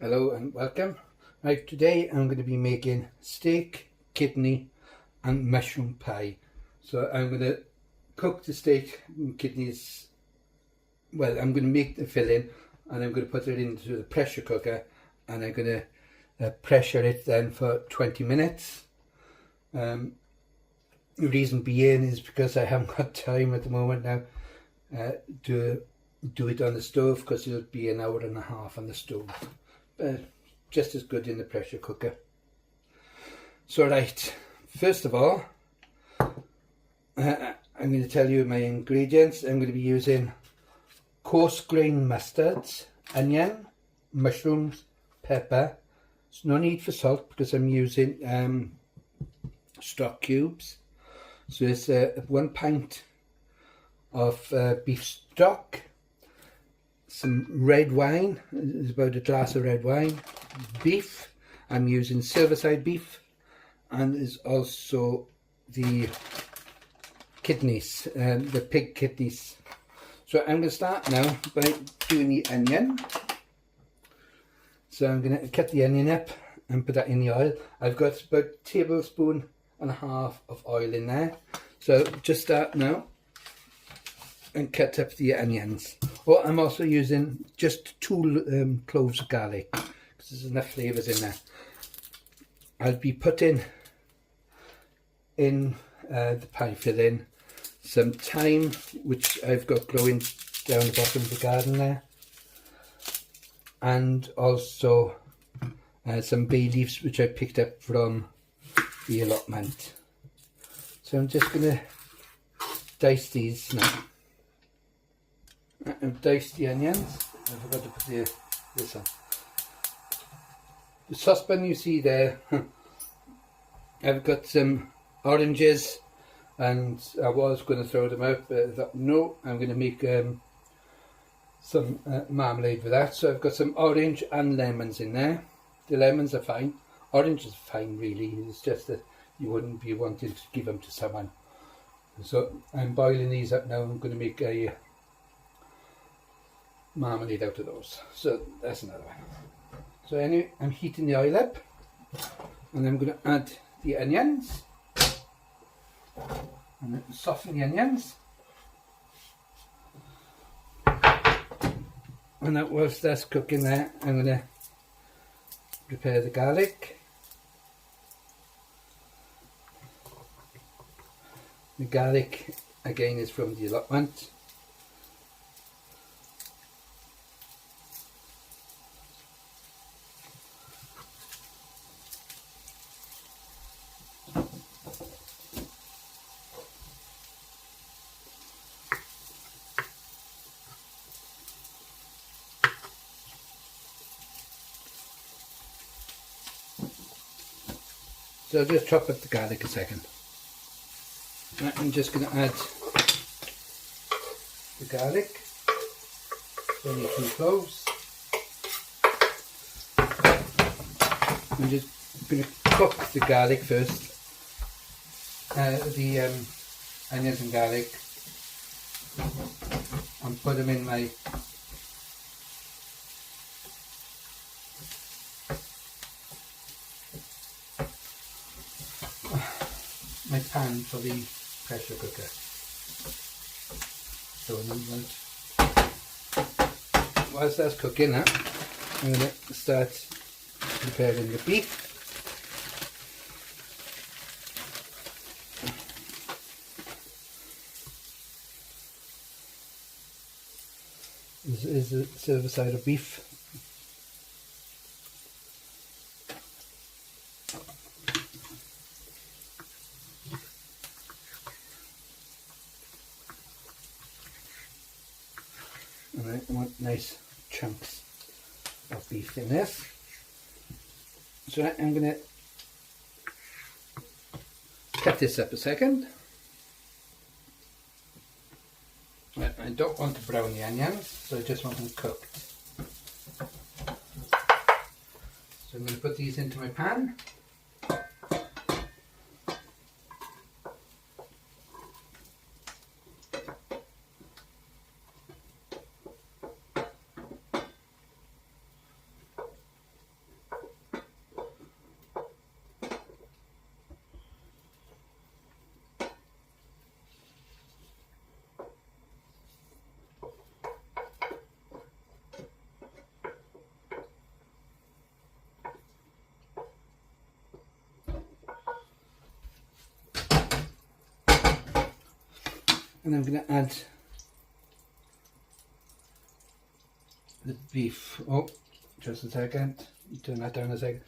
Hello and welcome. Right, today I'm going to be making steak, kidney and mushroom pie. So I'm going to cook the steak and kidneys. Well, I'm going to make the filling and I'm going to put it into the pressure cooker and I'm going to pressure it then for 20 minutes. The reason being is because I haven't got time at the moment now to do it on the stove, because it'll be an hour and a half on the stove. Just as good in the pressure cooker. So right, first of all, I'm going to tell you my ingredients. I'm going to be using coarse grain mustards, onion, mushrooms, pepper. There's no need for salt because I'm using stock cubes. So it's 1 pint of beef stock, some red wine, it's about a glass of red wine, beef, I'm using silverside beef, and there's also the kidneys, the pig kidneys. So I'm going to start now by doing the onion. So I'm going to cut the onion up and put that in the oil. I've got about a tablespoon and a half of oil in there. So just start now and cut up the onions. Oh, I'm also using just 2 cloves of garlic because there's enough flavours in there. I'll be putting in the pie filling some thyme, which I've got growing down the bottom of the garden there, and also some bay leaves which I picked up from the allotment. So I'm just going to dice these now. I've diced the onions. I forgot to put this on. The saucepan you see there, I've got some oranges, and I was going to throw them out, but I thought no, I'm going to make some marmalade with that. So I've got some orange and lemons in there. The lemons are fine. Orange is fine really. It's just that you wouldn't be wanting to give them to someone. So I'm boiling these up now. I'm going to make a marmalade out of those. So that's another one. So anyway, I'm heating the oil up and I'm going to add the onions and soften the onions. And that whilst that's cooking there, I'm going to prepare the garlic. The garlic again is from the allotment. So I'll just chop up the garlic a second. I'm just going to add the garlic, only 2 cloves. I'm just going to cook the garlic first, the onions and garlic, and put them in my pan for the pressure cooker. So whilst that's cooking now, I'm going to start preparing the beef. This is a silver side of beef. And I want nice chunks of beef in this. So I'm going to cut this up a second. I don't want to brown the onions, so I just want them cooked. So I'm going to put these into my pan. And I'm going to add the beef. Oh, just a second. Turn that down a second.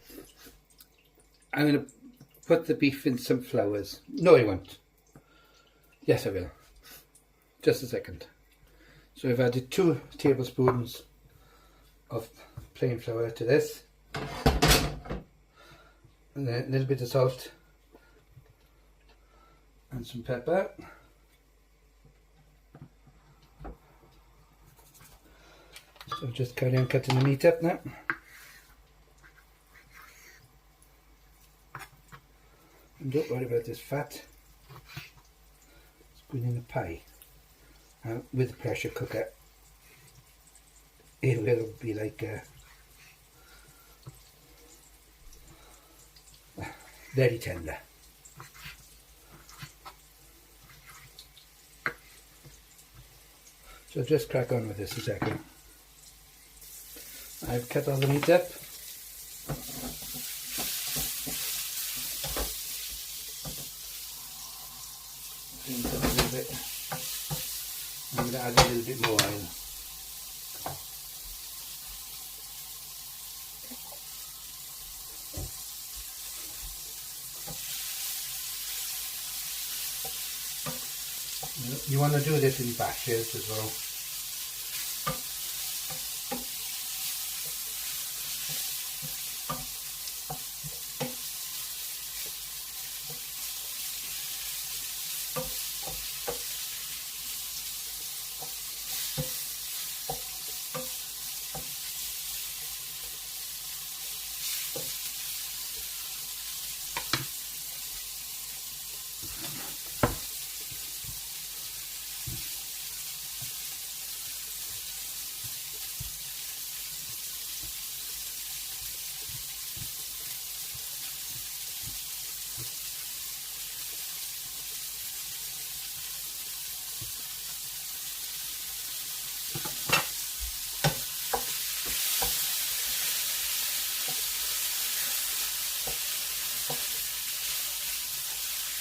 I'm going to put the beef in some flours. No, I won't. Yes, I will. Just a second. So I've added 2 tablespoons of plain flour to this. And then a little bit of salt. And some pepper. So just carry on cutting the meat up now. And don't worry about this fat. It's going in a pie. With a pressure cooker, it will be like very tender. So just crack on with this a second. I've cut all the meat up. Cleaned up a little bit. I'm going to add a little bit more oil. You want to do this in batches as well.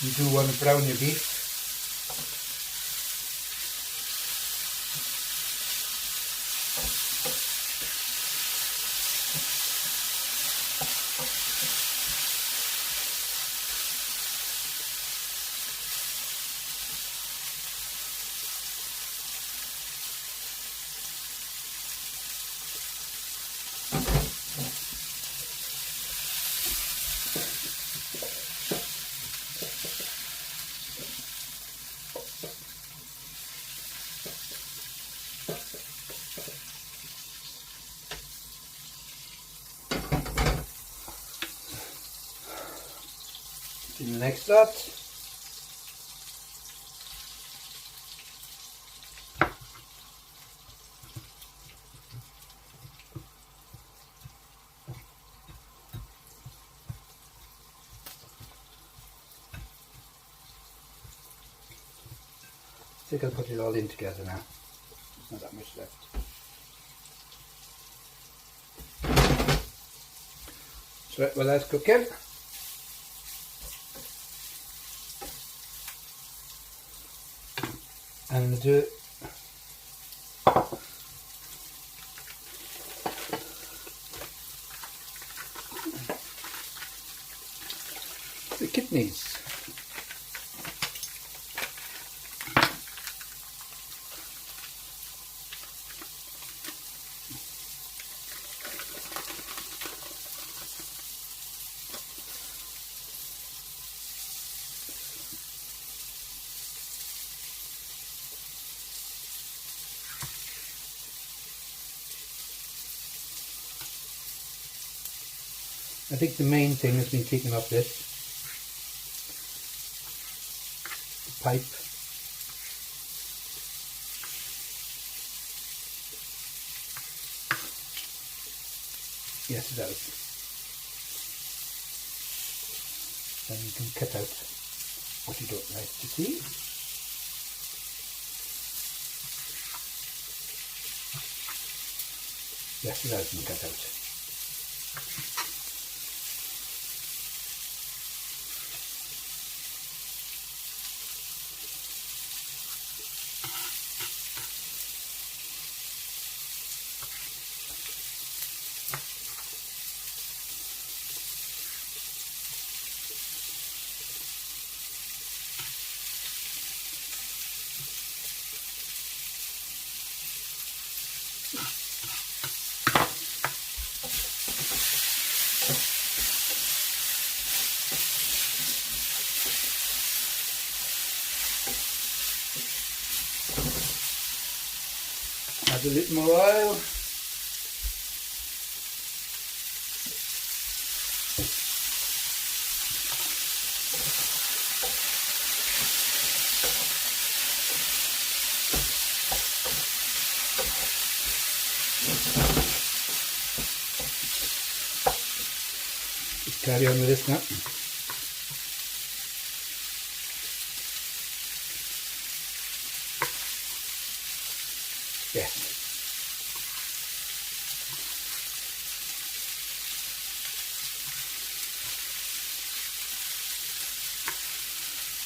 You do want to brown your beef. In the next lot, I think I'll put it all in together now. There's not that much left. So while that's cooking, I'm going to do the kidneys. I think the main thing has been taking off this pipe. Yes, it does. Then you can cut out what you don't like to see. Yes, it has been cut out. Add a little more oil. Just carry on with this now. Yes.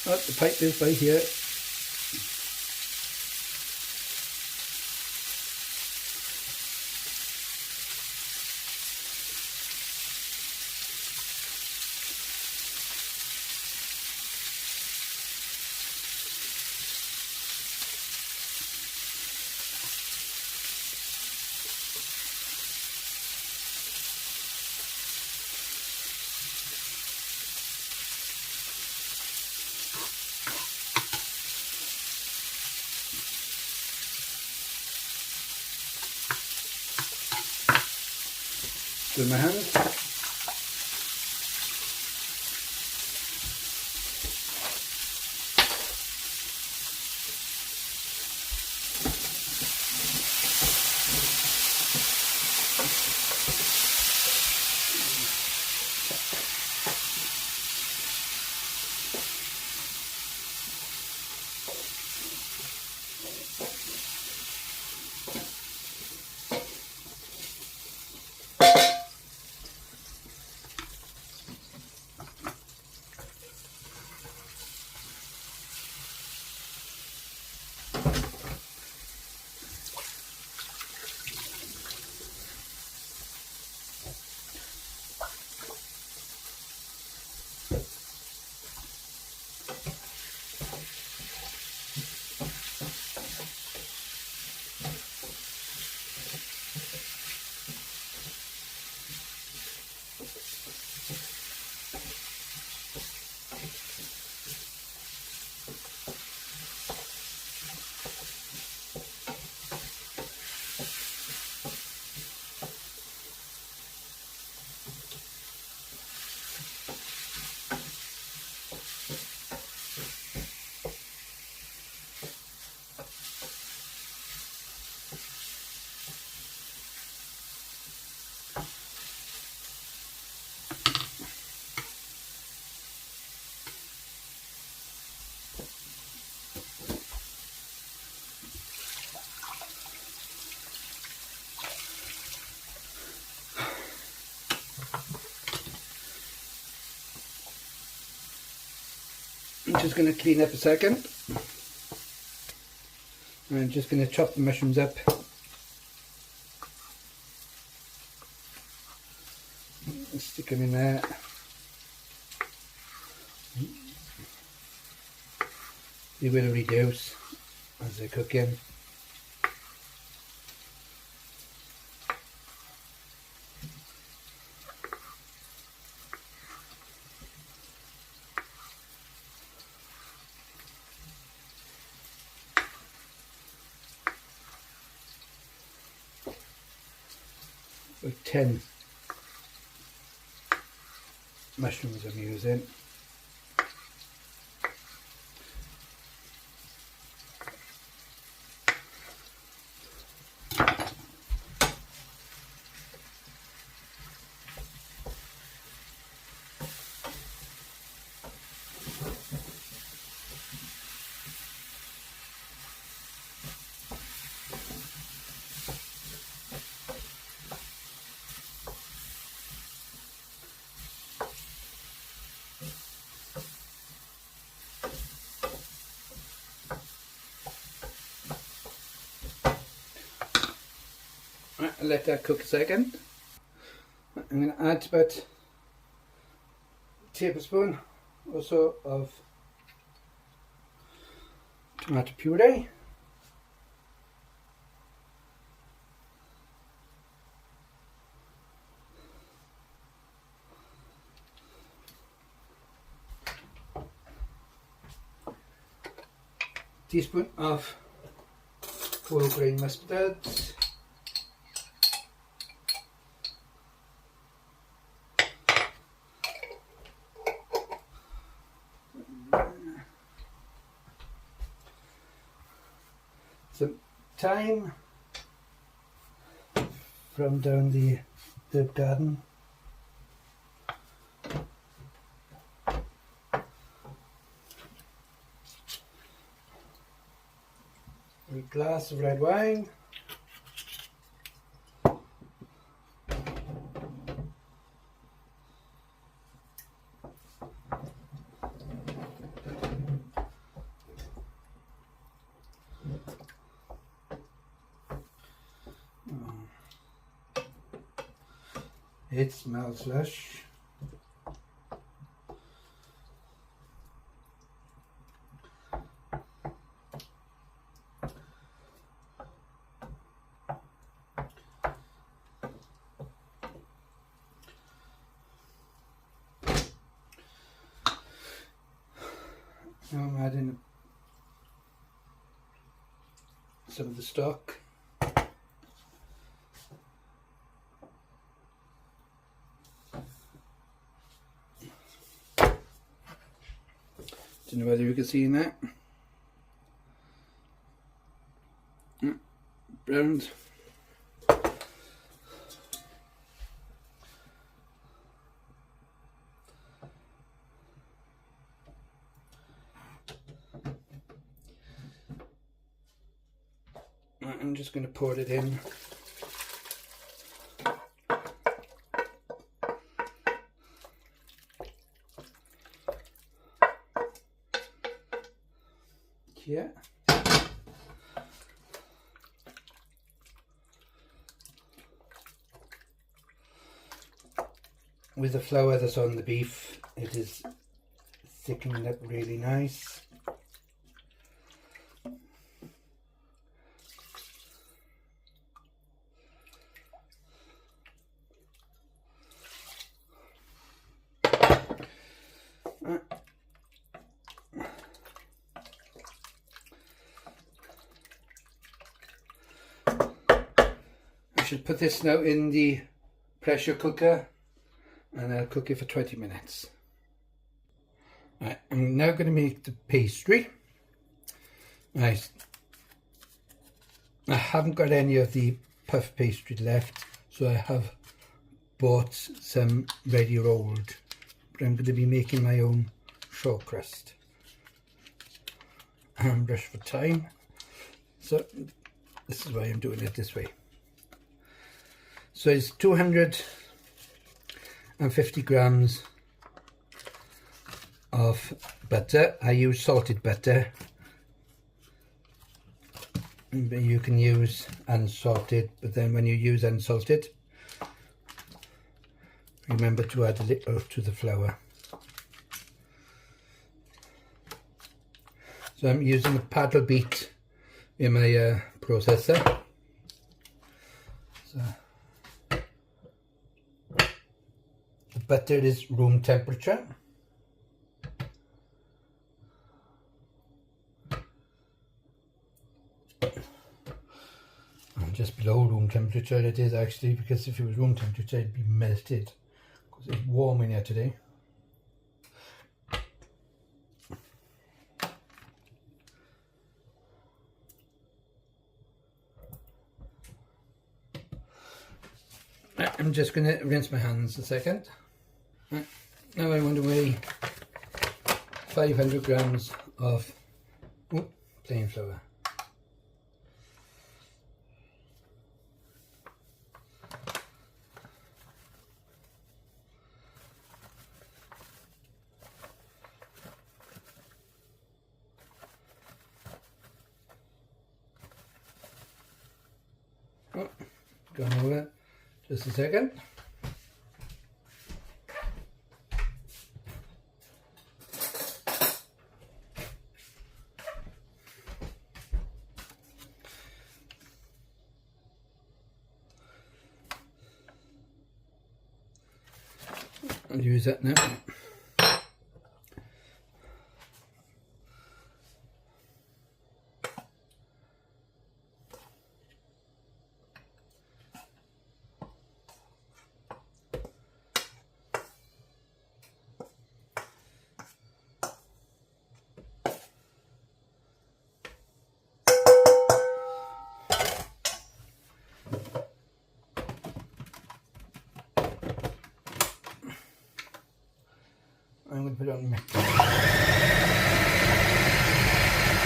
Oh, the pipe is by here. With my hands. I'm just going to clean up a second. I'm just going to chop the mushrooms up. Stick them in there. They will reduce as they cook in. About 10 mushrooms I'm using. Right, I'll let that cook a second. I'm going to add about a tablespoon or so of tomato puree. Teaspoon of whole grain mustards. Some thyme from down the herb garden. A glass of red wine. It smells lush. Now I'm adding some of the stock. Don't know whether you can see that. Browned. I'm just going to pour it in. Yeah. With the flour that's on the beef, it is thickening up really nice. I should put this now in the pressure cooker and I'll cook it for 20 minutes. Right, I'm now going to make the pastry. Right, I haven't got any of the puff pastry left, so I have bought some ready rolled, but I'm going to be making my own short crust. I'm rushed for time, so this is why I'm doing it this way. So it's 250 grams of butter. I use salted butter, but you can use unsalted, but then when you use unsalted, remember to add a little to the flour. So I'm using a paddle beat in my processor. So the butter is room temperature. And just below room temperature it is actually, because if it was room temperature it'd be melted, because it's warm in here today. I'm just going to rinse my hands a second. Right, now I want to weigh 500 grams of plain flour. Oh, gone over. Just a second. I'll use that now. I'm going to put it on the mixer.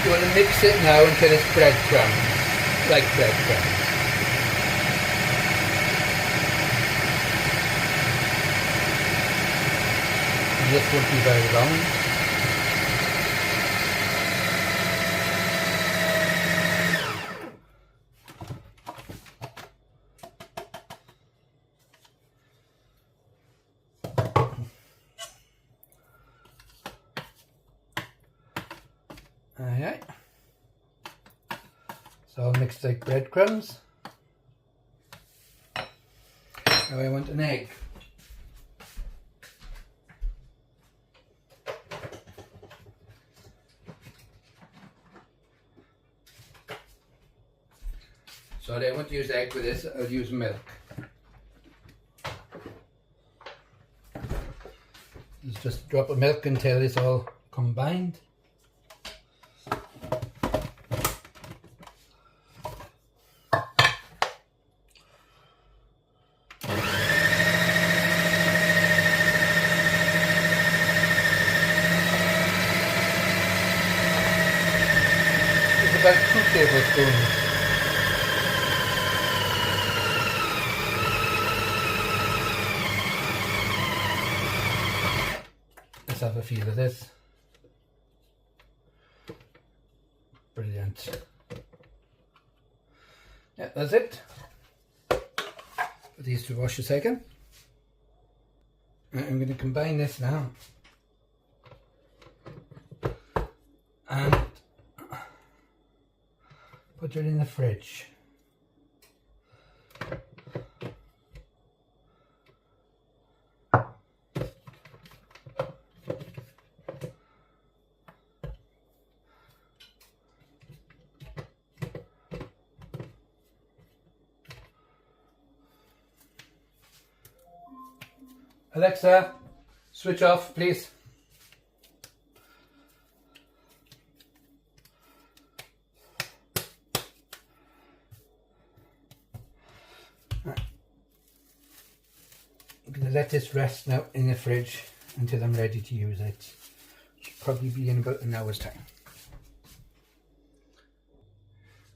You want to mix it now until it's breadcrumbs, like breadcrumbs. And this won't be very long. Alright, so I'll mix like breadcrumbs. Now I want an egg. So I don't want to use egg with this, I'll use milk. Just a drop of milk until it's all combined. About 2 tablespoons. Let's have a feel of this. Brilliant. Yeah, that's it. Put these to wash a second. I'm going to combine this now. And put it in the fridge. Alexa, switch off, please. I'm going to let this rest now in the fridge until I'm ready to use it. Should probably be in about an hour's time.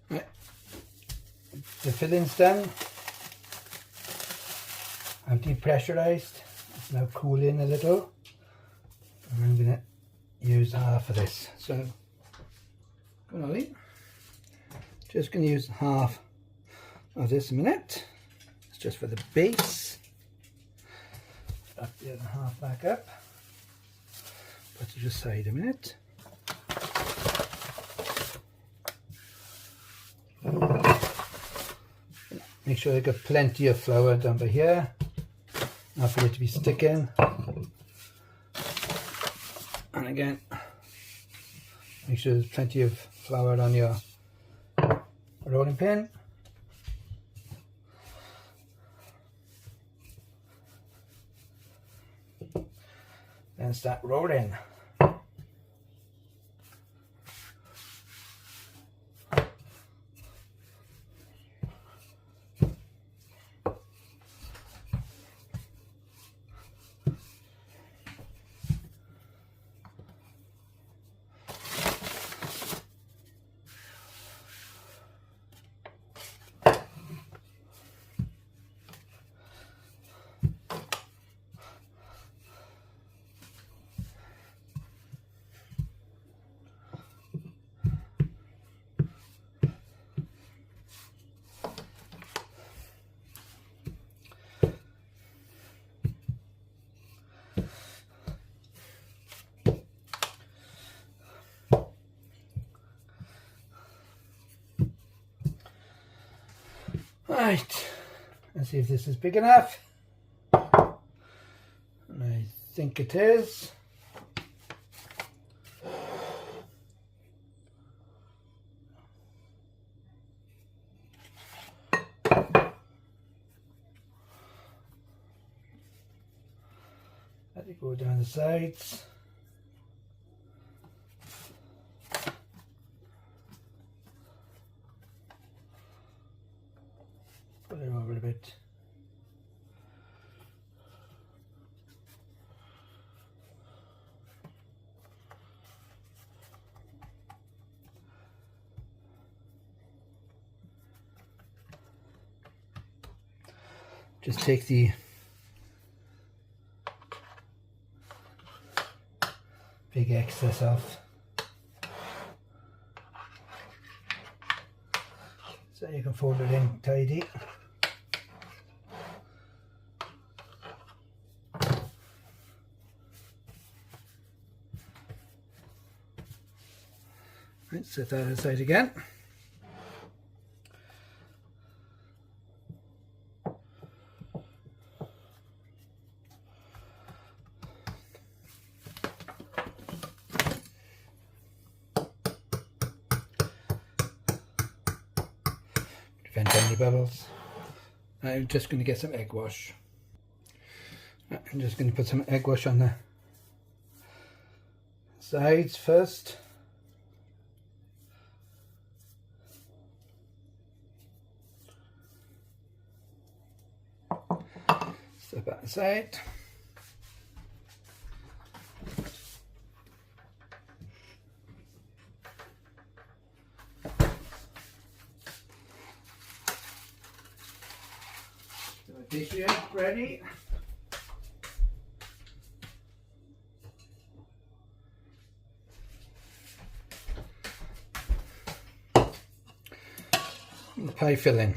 Right. The filling's done. I've depressurized. It's now cooling a little. And I'm going to use half of this. So, just going to use half of this a minute. It's just for the base. Wrap the other half back up. Put it aside a minute. Make sure I got plenty of flour down by here. Not for it to be sticking. And again, make sure there's plenty of flour on your rolling pin. Then start rolling. Right, let's see if this is big enough. And I think it is. Let it go down the sides. Put it over a bit. Just take the big excess off. So you can fold it in tidy. Right, set that aside again. Prevent any bubbles. I'm just going to get some egg wash. I'm just going to put some egg wash on the sides first. Step that aside. Pastry ready. And the pie filling.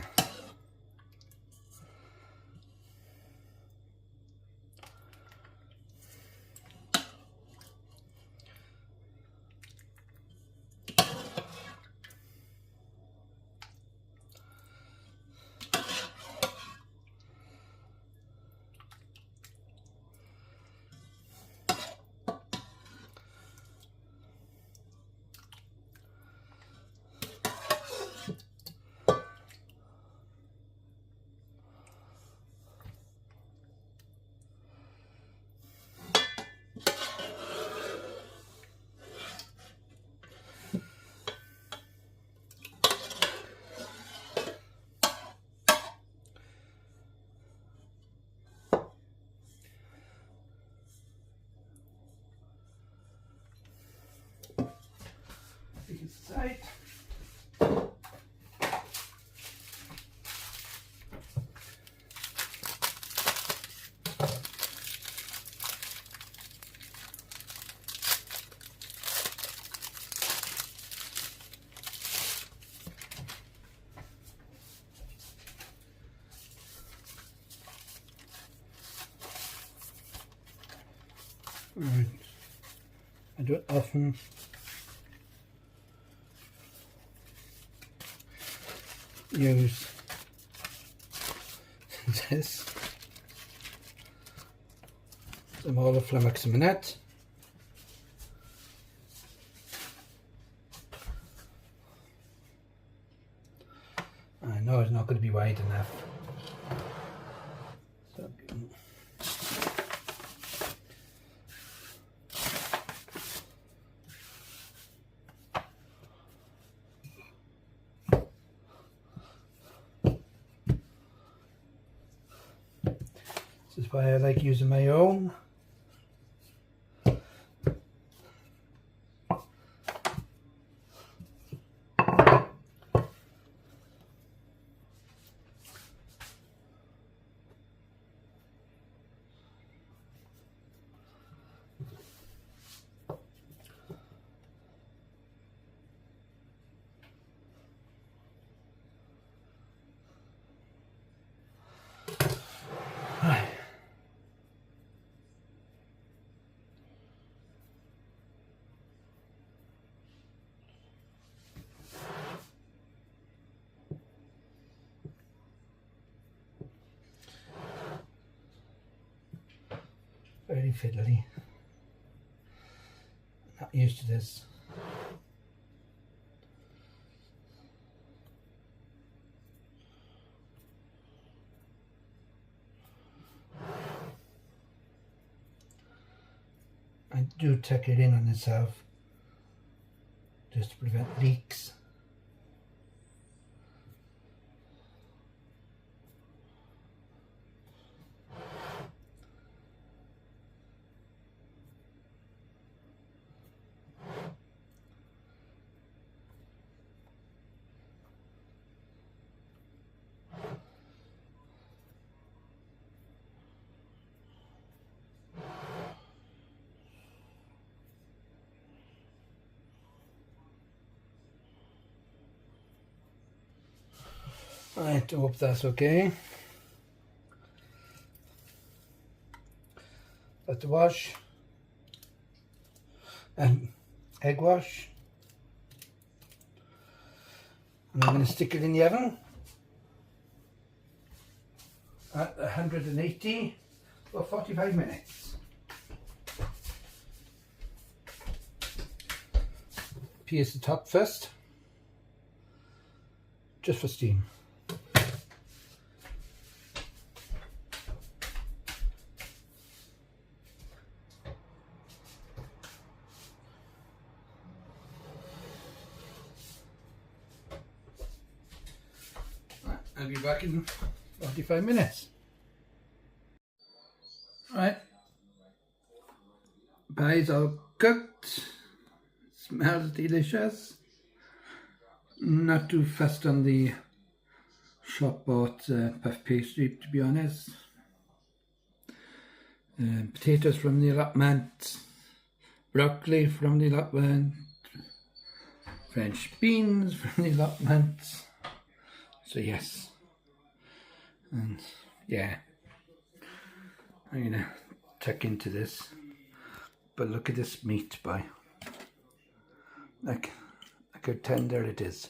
Side. Right. I do it often. Use this. Some olive flummox a minute. I know it's not going to be wide enough. So, this is why I like using my own. Very fiddly. Not used to this. I do tuck it in on itself just to prevent leaks. Right, hope that's okay. That's the wash and egg wash. And I'm going to stick it in the oven at 180 for 45 minutes. Pierce the top first, just for steam. I'll be back in 45 minutes. Right, pies are cooked, smells delicious. Not too fussed on the shop bought puff pastry, to be honest. Potatoes from the allotment, broccoli from the allotment, French beans from the allotment. So yes, and yeah, I'm gonna tuck into this. But look at this meat, boy. Like how tender it is.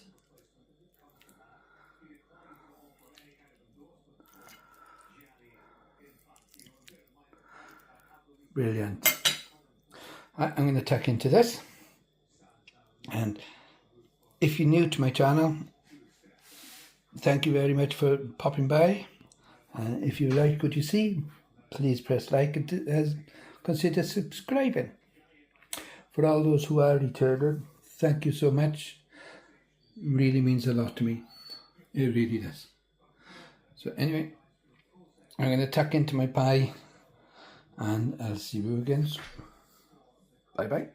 Brilliant. I'm going to tuck into this. And if you're new to my channel, thank you very much for popping by. If you like what you see, please press like and consider subscribing. For all those who are returned, thank you so much. Really means a lot to me. It really does. So anyway, I'm going to tuck into my pie and I'll see you again soon. Bye bye.